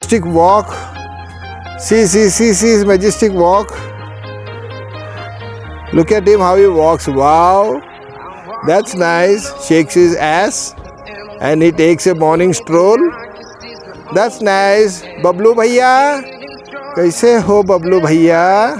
majestic walk. See his majestic walk. Look at him how he walks. Wow, that's nice. Shakes his ass and he takes a morning stroll. That's nice. Bablu भैया, कैसे हो बबलू भैया?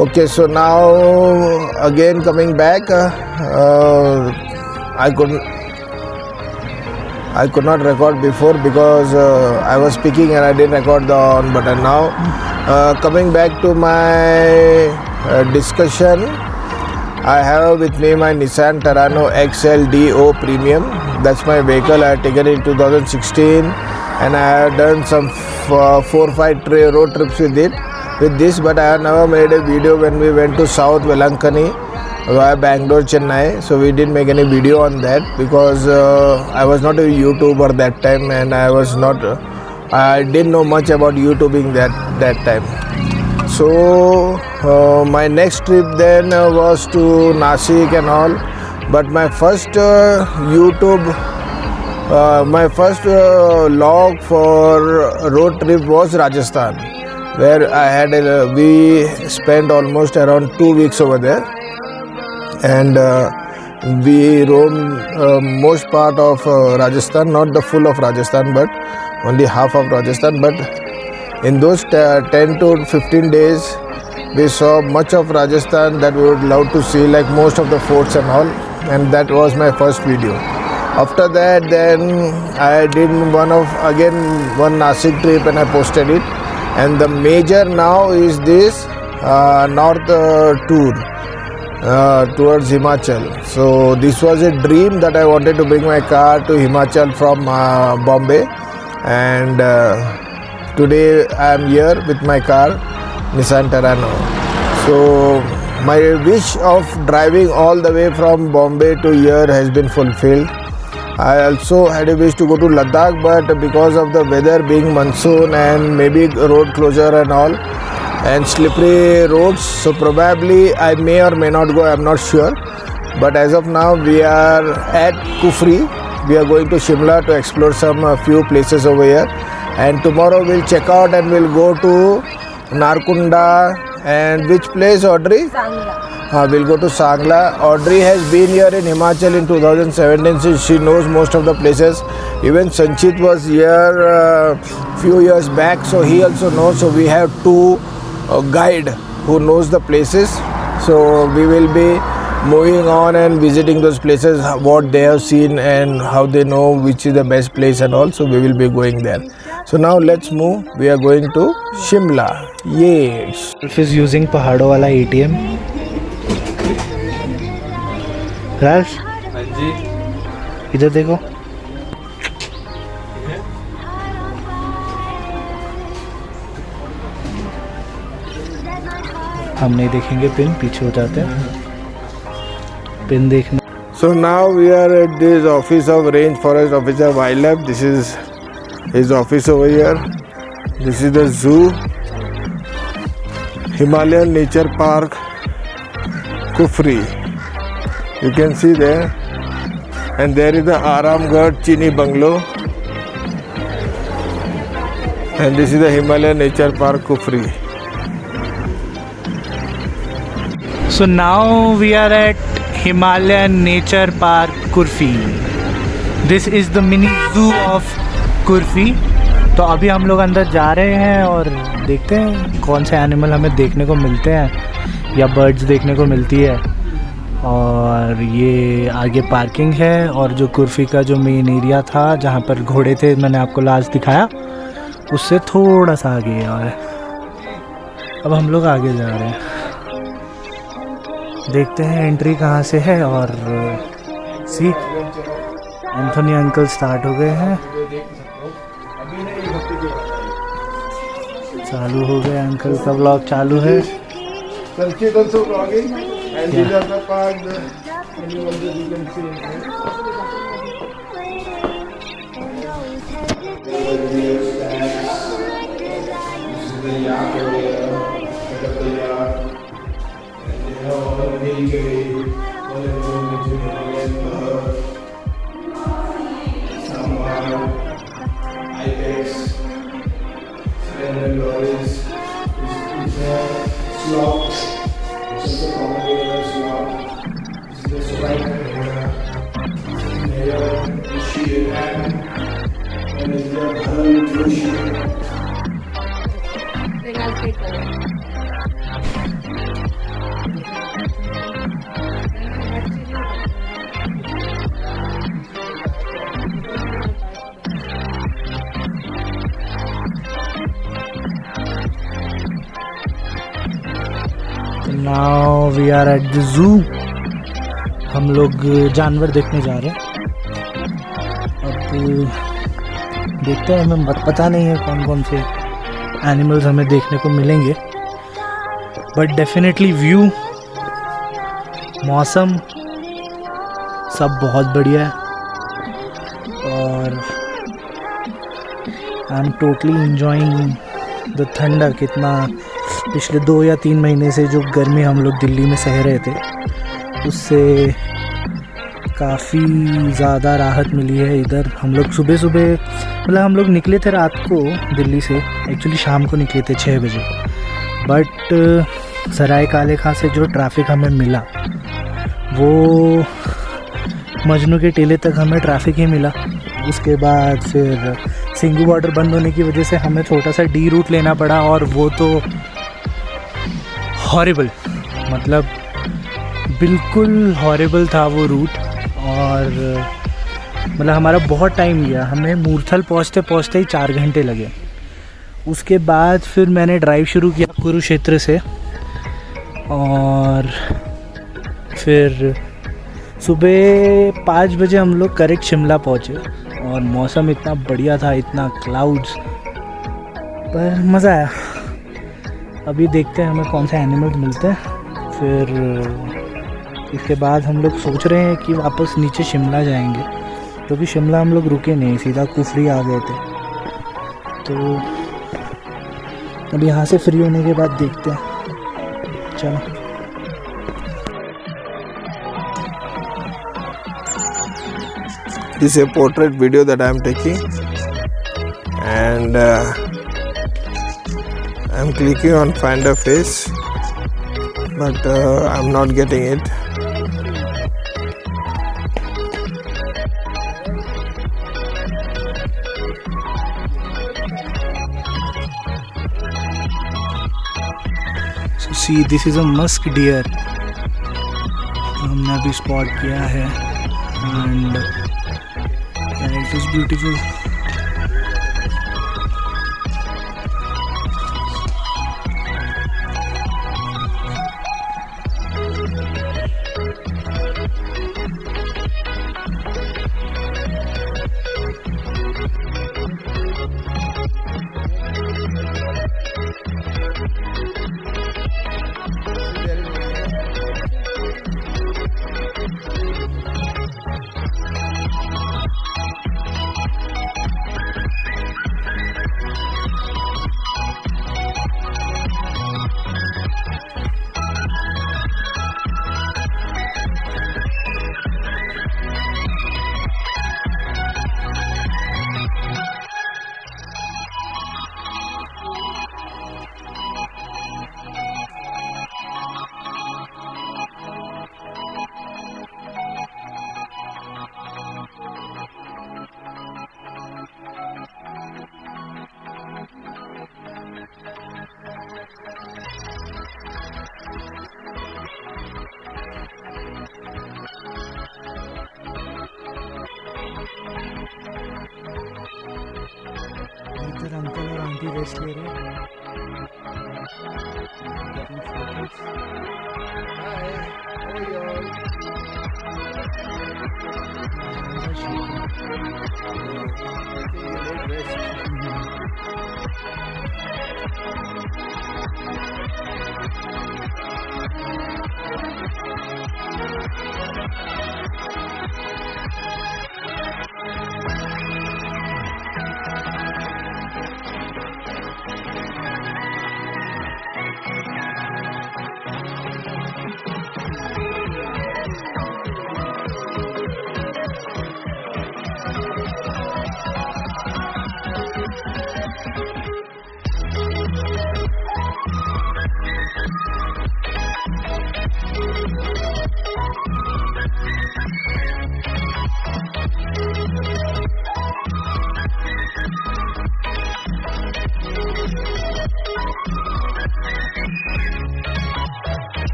Okay, so now again coming back, I could not record before because I was speaking and I didn't record the on button. Now coming back to my discussion, I have with me my Nissan Terrano XL DO Premium. That's my vehicle. I had taken it in 2016 and I have done some 4-5 road trips with it. With this, but I have never made a video when we went to South Velankani via Bangalore, Chennai. So we didn't make any video on that because I was not a YouTuber that time and I didn't know much about YouTubing that time. So my next trip then was to Nasik and all. But my first my first log for road trip was Rajasthan, where we spent almost around 2 weeks over there, and we roamed most part of Rajasthan, not the full of Rajasthan but only half of Rajasthan. But in those 10 to 15 days we saw much of Rajasthan that we would love to see, like most of the forts and all, and that was my first video. After that then I did one Nasik trip and I posted it. And the major now is this north tour towards Himachal. So this was a dream that I wanted to bring my car to Himachal from Bombay, and today I am here with my car Nissan Terrano. So my wish of driving all the way from Bombay to here has been fulfilled. I also had a wish to go to Ladakh, but because of the weather being monsoon and maybe road closure and all and slippery roads, so probably I may or may not go, I am not sure. But as of now we are at Kufri. We are going to Shimla to explore some few places over here, and tomorrow we'll check out and we'll go to Narkunda and which place, Audrey? Sangla. We'll go to Sangla. Audrey has been here in Himachal in 2017, so she knows most of the places. Even Sanchit was here few years back, so he also knows. So we have two guide who knows the places. So we will be moving on and visiting those places, what they have seen and how they know which is the best place and all. So we will be going there. So now let's move. We are going to Shimla. Yes. Is using पहाड़ों वाला ATM. राज इधर देखो. हम नहीं देखेंगे pin, पीछे हो जाते हैं. पिन देखना. So now we are at this office of Range Forest Officer Wildlife. This is his office over here. This is the zoo, Himalayan Nature Park, Kufri. You can see there, and there is the Aramgarh Chini Bungalow, and this is the Himalayan Nature Park, Kufri. So now we are at Himalayan Nature Park, Kurfi. This is the mini zoo of Kurfi. तो अभी हम लोग अंदर जा रहे हैं और देखते हैं कौन से एनिमल हमें देखने को मिलते हैं या बर्ड्स देखने को मिलती है. और ये आगे पार्किंग है, और जो कुर्फी का जो मेन एरिया था जहाँ पर घोड़े थे, मैंने आपको लास्ट दिखाया, उससे थोड़ा सा आगे है. और अब हम लोग आगे जा रहे हैं. देखते हैं एंट्री कहाँ से है। और सी एंथोनी अंकल स्टार्ट हो गए हैं, चालू हो गए, अंकल का व्लॉग चालू है। Now we are at the zoo. हम लोग जानवर देखने जा रहे हैं। अब देखते हैं, हमें पता नहीं है कौन कौन से एनिमल्स हमें देखने को मिलेंगे, बट डेफिनेटली व्यू, मौसम सब बहुत बढ़िया है। और I am totally enjoying the ठंडा। कितना पिछले 2 या 3 महीने से जो गर्मी हम लोग दिल्ली में सह रहे थे, उससे काफ़ी ज़्यादा राहत मिली है इधर। हम लोग सुबह मतलब हम लोग निकले थे रात को दिल्ली से, एक्चुअली शाम को निकले थे 6 बजे, बट सराय काले खां से जो ट्रैफिक हमें मिला, वो मजनू के टीले तक हमें ट्रैफिक ही मिला। उसके बाद फिर सिंगू बॉर्डर बंद होने की वजह से हमें छोटा सा डी रूट लेना पड़ा, और वो तो हॉरिबल, मतलब बिल्कुल हॉरिबल था वो रूट। और मतलब हमारा बहुत टाइम लिया, हमें मूर्थल पहुंचते पहुंचते ही 4 घंटे लगे। उसके बाद फिर मैंने ड्राइव शुरू किया कुरुक्षेत्र से, और फिर सुबह 5 बजे हम लोग करेक्ट शिमला पहुँचे। और मौसम इतना बढ़िया था, इतना क्लाउड्स, पर मज़ा आया। अभी देखते हैं हमें कौन से एनिमल्स मिलते हैं। फिर इसके बाद हम लोग सोच रहे हैं कि वापस नीचे शिमला जाएंगे, क्योंकि शिमला हम लोग रुके नहीं, सीधा कुफरी आ गए थे। तो अब यहाँ से फ्री होने के बाद देखते हैं। चलो। This is a portrait video that I am taking, and I am clicking on find a face, but I am not getting it. So see, this is a musk deer, हमने अभी spot किया है, and it is beautiful. इधर uncle और aunty rest ले रहे हैं।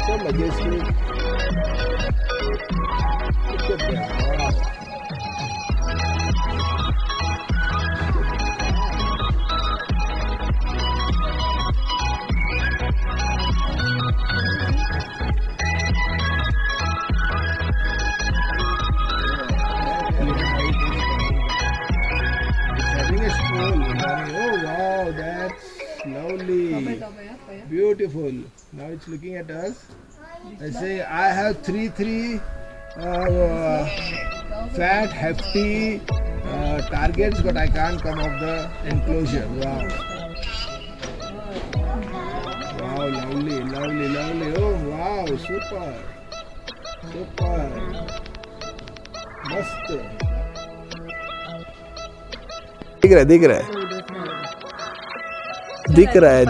So majestic. Look at that. Wow. Oh wow, that's lovely. Beautiful. Now it's looking at us. I say I have three fat, hefty targets, but I can't come off the enclosure. Wow. Wow, lovely, lovely, lovely. Oh wow, super. Super. मस्त. दिख रहा है.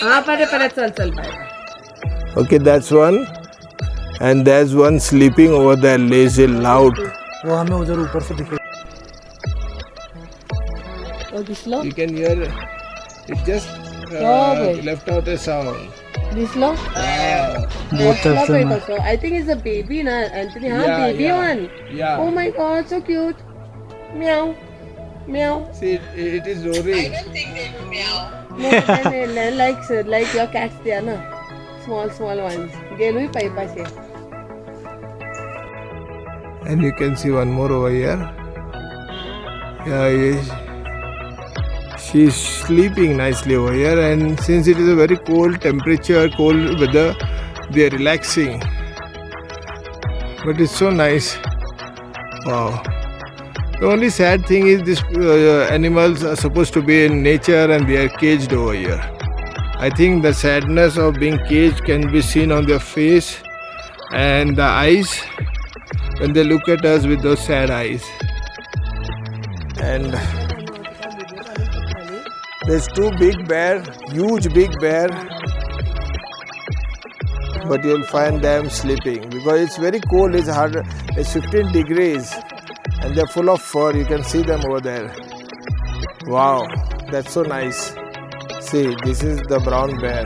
हाँ पहले चल Okay, that's one. And there's one sleeping over there, lazy, loud. वो हमें उधर ऊपर से दिखे. और दिसलो You can hear it just left out a sound. दिसलो I think it's a baby na Anthony. हाँ Yeah, baby yeah. one. Yeah. Oh my god, so cute. Meow meow. See, it is roaring. No, but then, like your cats there na, small ones. Gelu hi pai paase. And you can see one more over here. Yeah, she's sleeping nicely over here, and since it is a very cold temperature, cold weather, they are relaxing. But it's so nice. Wow. The only sad thing is these animals are supposed to be in nature and they are caged over here. I think the sadness of being caged can be seen on their face and the eyes when they look at us with those sad eyes. And there's two big bear, huge big bear, but you'll find them sleeping because it's very cold. It's hard. It's 15 degrees. And they're full of fur. You can see them over there. Wow, that's so nice. See, this is the brown bear.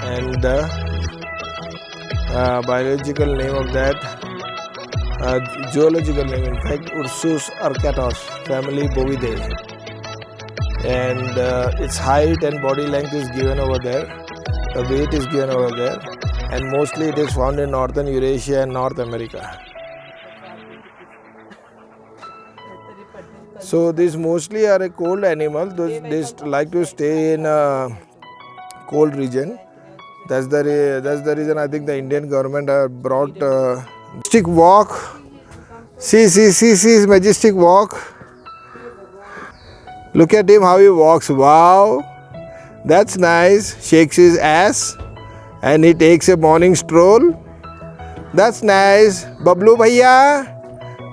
And the biological name of that, zoological name in fact, Ursus arctos, family Bovidae. And its height and body length is given over there. The weight is given over there. And mostly it is found in northern Eurasia and North America. So these mostly are a cold animal. They like to stay in a cold region. That's the reason I think the Indian government brought majestic walk. See his majestic walk. Look at him how he walks. Wow, that's nice. Shakes his ass and he takes a morning stroll. That's nice. Bablu bhaiya,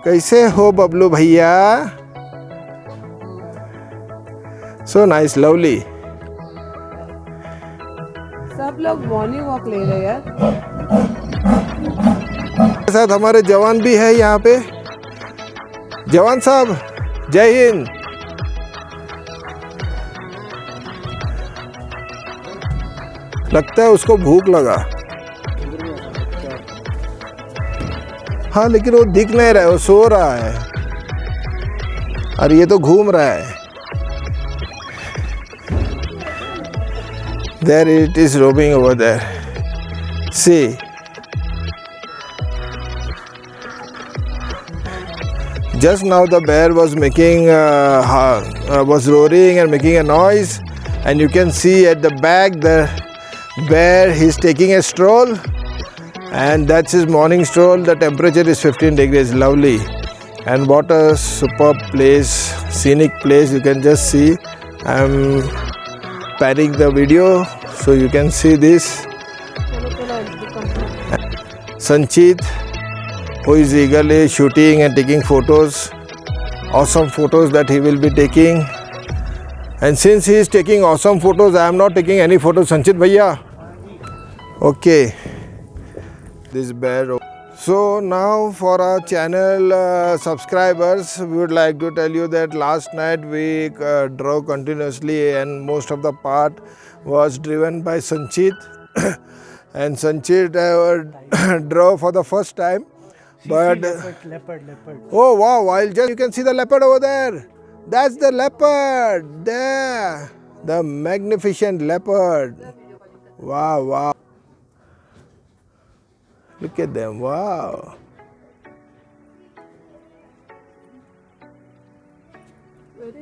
kaise ho Bablu bhaiya? So nice, lovely. सब लोग morning walk ले रहे हैं यार. के साथ हमारे जवान भी है यहाँ पे. जवान साहब, जय हिंद. लगता है उसको भूख लगा. हाँ, लेकिन वो दिख नहीं रहा है, वो सो रहा है और ये तो घूम रहा है. There it is roaming over there. See. Just now the bear was making, was roaring and making a noise, and you can see at the back the bear, he's taking a stroll, and that's his morning stroll. The temperature is 15 degrees, lovely, and what a superb place, scenic place. You can just see. I'm panning the video so you can see this. Sanchit, who is eagerly shooting and taking photos, awesome photos that he will be taking. And since he is taking awesome photos, I am not taking any photos. Sanchit bhaiya, okay, this bear. So now for our channel subscribers, we would like to tell you that last night we drove continuously and most of the part was driven by Sanchit. And Sanchit drove for the first time. But leopard. oh wow, you can see the leopard over there. That's the leopard there, the magnificent leopard. Wow. Look at them, wow. Where is he?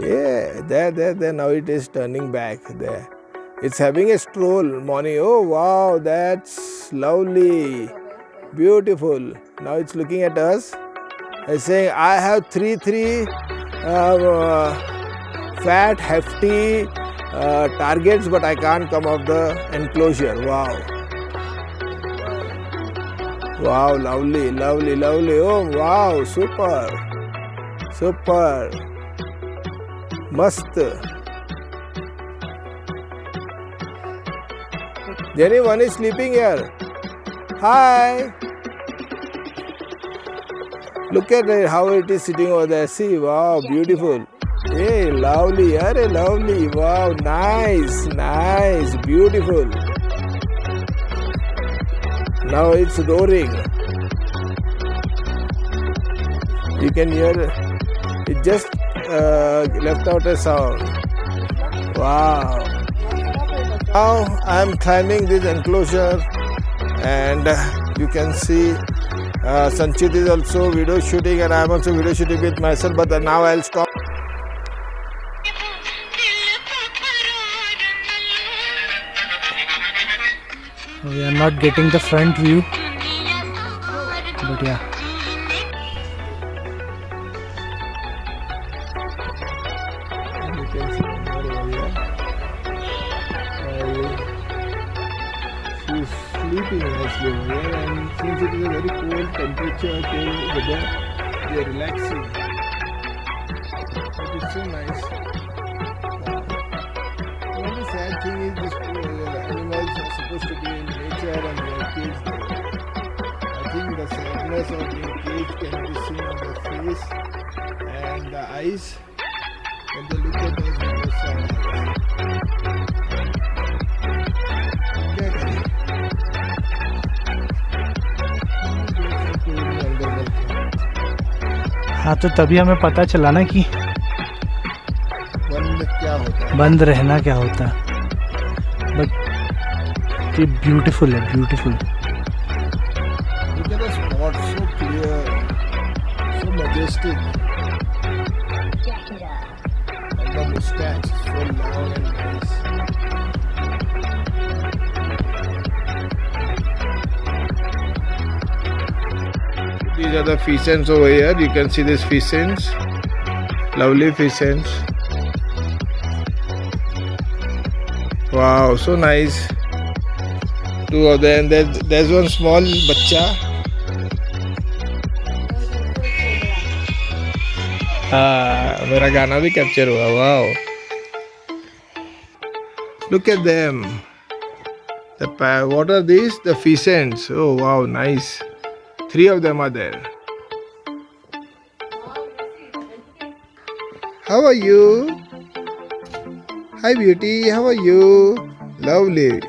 Yeah, there. Now it is turning back there. It's having a stroll, morning. Oh wow, that's lovely, beautiful. Now it's looking at us. It's saying, I have three fat, hefty targets, but I can't come off the enclosure. Wow, lovely. Oh wow, super. Mast. Jenny, one is sleeping here. Hi. Look at it, how it is sitting over there. See, wow, beautiful. Hey, lovely, lovely. Wow, nice, beautiful. Now it's roaring. You can hear it just left out a sound. Wow. Now I am climbing this enclosure and you can see Sanchit is also video shooting and I am also video shooting with myself, but now I'll stop. We are not getting the front view, but yeah. You can see her over here. She is sleeping nicely over here, and since it is a very cold temperature, cold weather, they are relaxing. It is so nice. The only sad thing is these animals are supposed to be in nature and they are caged there. I think the sadness of being caged can be seen on their face and the eyes. When they look at us with those sad eyes. हाँ, तो तभी हमें पता चला ना कि बंद रहना क्या होता है. बट ये ब्यूटीफुल है, beautiful. Look at the spot, so clear, so majestic. And the mustache, so long and nice. These are the fish ends over here. You can see these fish ends. Lovely fish ends. Wow, so nice. Two of them. There's one small bacha. हाँ मेरा गाना भी capture हुआ. Wow. Look at them. What are these? The pheasants. Oh wow, nice. 3 of them are there. How are you? Hi beauty, how are you? Lovely.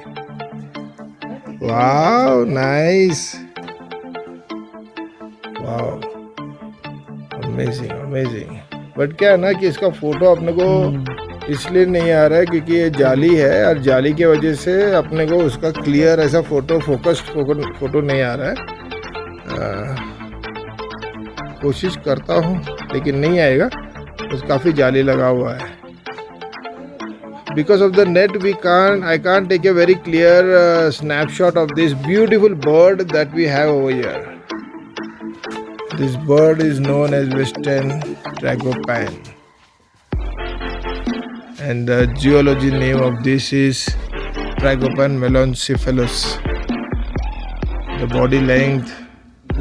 Wow, nice. Wow. Amazing. But क्या है ना कि इसका photo अपने को इसलिए नहीं आ रहा है क्योंकि ये जाली है और जाली की वजह से अपने को उसका क्लियर ऐसा फोकस्ड फोटो नहीं आ रहा है. कोशिश करता हूँ लेकिन नहीं आएगा. बस काफ़ी जाली लगा हुआ है. Because of the net I can't take a very clear snapshot of this beautiful bird that we have over here. This bird is known as Western Tragopan, and the geology name of this is Tragopan meloncephalus. The body length,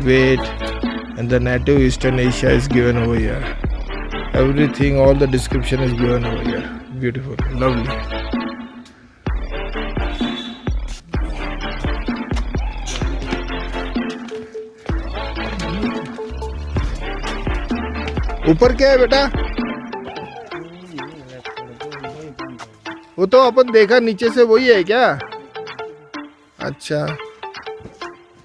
weight, and the native Eastern Asia is given over here. Everything, all the description is given over here. Beautiful, lovely. ऊपर क्या है बेटा? वो तो अपन देखा नीचे से वही है क्या? अच्छा.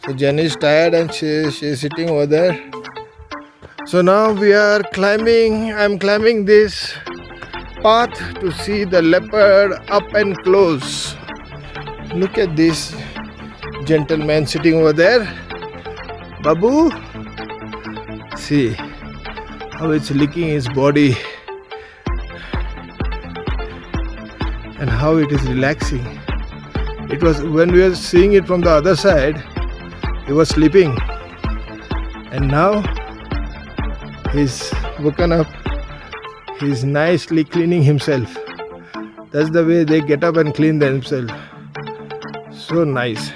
So Jenny is tired and she is sitting over there. So now we are climbing. I am climbing this path to see the leopard up and close. Look at this gentleman sitting over there. Babu, see how it's licking his body and how it is relaxing. It was when we were seeing it from the other side, he was sleeping, and now he's woken up. He's nicely cleaning himself. That's the way they get up and clean themselves. So nice.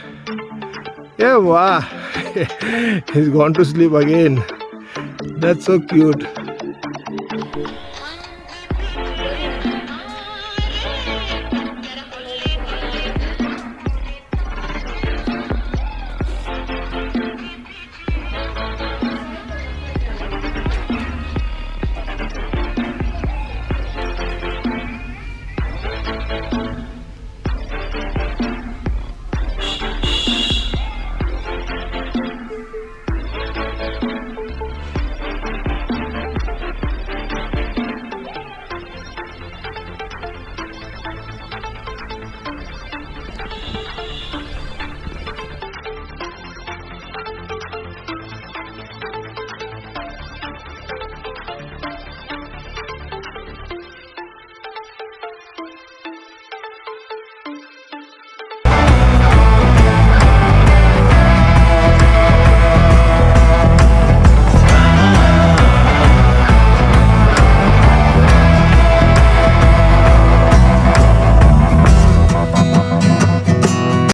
Yeah, wow. He's gone to sleep again. That's so cute.